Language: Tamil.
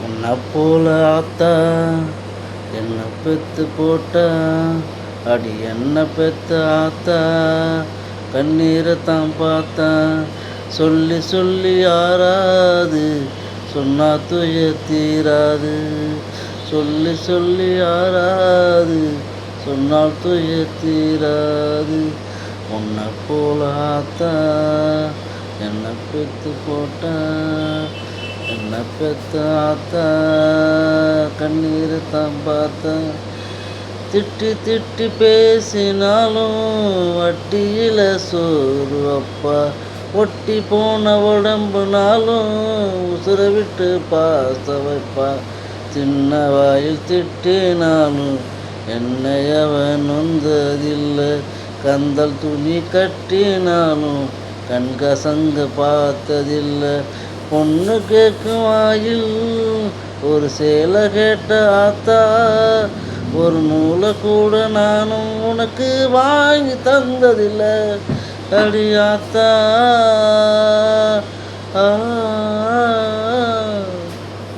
உன்னை போல ஆத்தா என்ன பெத்து போட்டா, அடி என்ன பெத்த ஆத்தா கண்ணீரை தான் பார்த்தா. சொல்லி சொல்லி யாராது சொன்னா துயர் தீராது. சொல்லி சொல்லி யாராது சொன்னால் துயர் தீராது. உன்னை போல ஆத்தா என்ன பெத்து போட்டா, என்ன பெத்த ஆத்தா கண்ணீரை தான் பார்த்தா. திட்டி திட்டி பேசினாலும் வட்டியில் சோறு அப்பா, ஒட்டி போன உடம்புனாலும் உசுர விட்டு பாச வைப்பா. சின்ன வாயில் திட்டினாலும் என்னை அவன் நொந்ததில்லை. கந்தல் துணி கட்டினாலும் கண்கசங்க பார்த்ததில்லை. பொண்ணு கேட்கும் வாயில் ஒரு சேலை கேட்ட ஆத்தா, ஒரு நூலை கூட நானும் உனக்கு வாங்கி தந்ததில்லை. அடி ஆத்தா